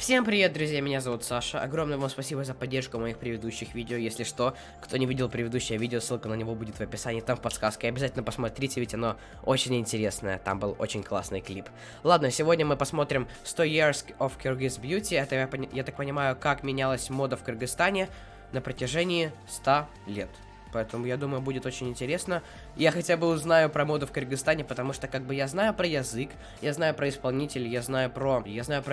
Всем привет, друзья, меня зовут Саша. Огромное вам спасибо за поддержку моих предыдущих видео. Если что, кто не видел предыдущее видео, ссылка на него будет в описании, там в подсказке. Обязательно посмотрите, ведь оно очень интересное. Там был очень классный клип. Ладно, сегодня мы посмотрим 100 Years of Kyrgyz Beauty. Это, я так понимаю, как менялась мода в Кыргызстане на протяжении 100 лет. Поэтому, я думаю, будет очень интересно. Я хотя бы узнаю про моду в Кыргызстане, потому что, как бы, я знаю про язык, я знаю про исполнителей, я знаю про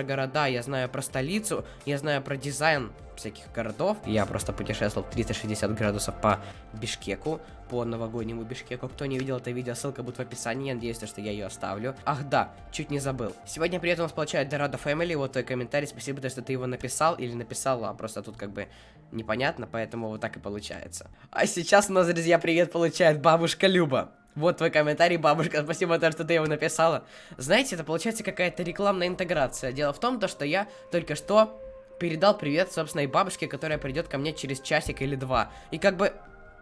города, я знаю про столицу, я знаю про дизайн всяких городов. Я просто путешествовал 360 градусов по Бишкеку, по новогоднему Бишкеку. Кто не видел это видео, ссылка будет в описании, я надеюсь, что я ее оставлю. Ах да, чуть не забыл. Сегодня при этом у нас получает Дорадо Family, вот твой комментарий, спасибо, что ты его написал или написала, а просто тут как бы непонятно, поэтому вот так и получается. А сейчас у нас, друзья, привет получает бабушка Люба. Вот твой комментарий, бабушка, спасибо, что ты его написала. Знаете, это получается какая-то рекламная интеграция. Дело в том, что я только что передал привет собственной бабушке, которая придет ко мне через часик или два. И как бы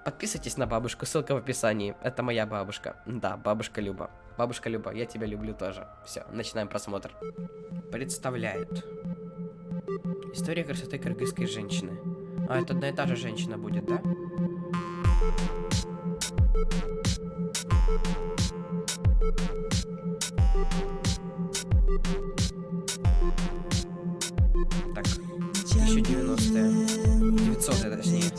подписывайтесь на бабушку, ссылка в описании. Это моя бабушка. Да, бабушка Люба. Бабушка Люба, я тебя люблю тоже. Все, начинаем просмотр. Представляет. История красоты кыргызской женщины. А, это одна и та же женщина будет, да? Так, 1090-е. 900-е, точнее.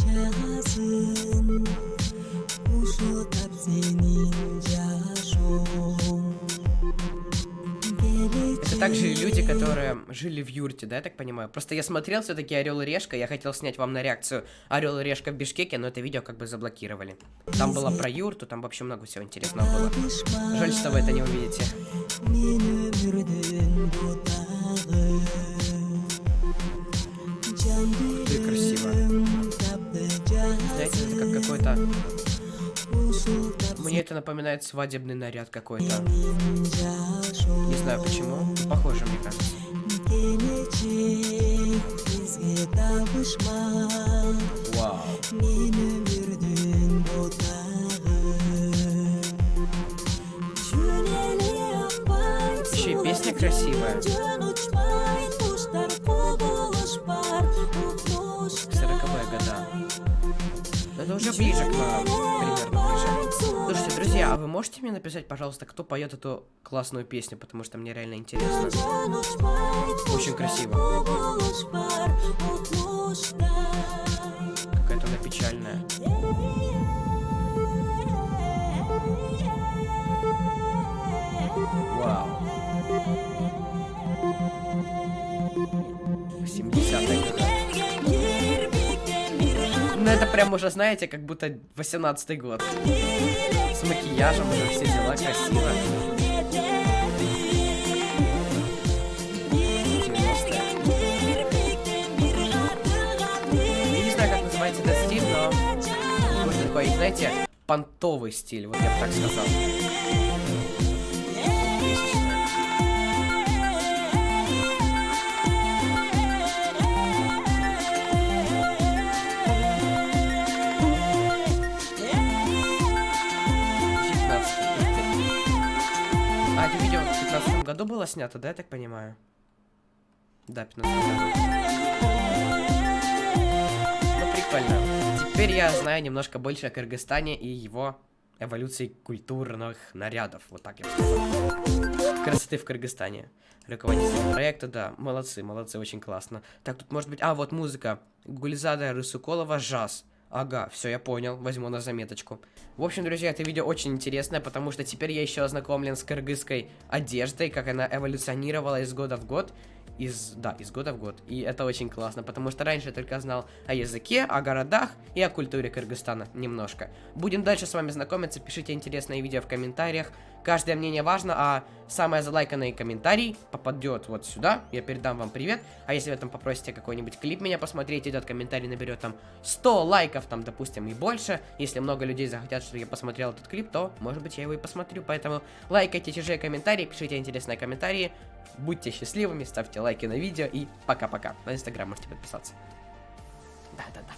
Это также люди, которые жили в юрте, да, я так понимаю? Просто я смотрел все-таки Орел и Решка, я хотел снять вам на реакцию Орел и Решка в Бишкеке, но это видео как бы заблокировали. Там было про юрту, там вообще много всего интересного было. Жаль, что вы это не увидите. Ты красиво. Знаете, это как какой-то... Мне это напоминает свадебный наряд какой-то. Не знаю почему. Похоже, мне кажется. Вау. Еще и песня красивая. 40-е года. Это уже ближе к нам. Примерно ближе. Слушайте, друзья, а вы можете мне написать, пожалуйста, кто поет эту классную песню, потому что мне реально интересно. Очень красиво. Какая-то она печальная. Вау. 70-е годы. Ну это прям уже, знаете, как будто 18-й год. С макияжем уже все дела, красиво. 90-е. Я не знаю, как называется этот стиль, но какой-то такой, знаете, понтовый стиль, вот я бы так сказал. А, это видео в 15 году было снято, да, я так понимаю? Да, 15 году. Ну, прикольно. Теперь я знаю немножко больше о Кыргызстане и его эволюции культурных нарядов. Вот так я бы сказал. Красоты в Кыргызстане. Руководитель проекта, да, молодцы, очень классно. Так, тут может быть... А, вот музыка. Гульзада Рысуколова, «Жаз». Ага, все, я понял, возьму на заметочку. В общем, друзья, это видео очень интересное, потому что теперь я еще ознакомлен с кыргызской одеждой, как она эволюционировала из года в год. Из года в год. И это очень классно, потому что раньше я только знал о языке, о городах и о культуре Кыргызстана немножко. Будем дальше с вами знакомиться, пишите интересные видео в комментариях. Каждое мнение важно, а самый залайканный комментарий попадет вот сюда. Я передам вам привет. А если вы там попросите какой-нибудь клип меня посмотреть, этот комментарий наберет там 100 лайков, там, допустим, и больше. Если много людей захотят, чтобы я посмотрел этот клип, то, может быть, я его и посмотрю. Поэтому лайкайте чужие комментарии, пишите интересные комментарии. Будьте счастливыми, ставьте лайки на видео и пока-пока. На Инстаграм можете подписаться. Да-да-да.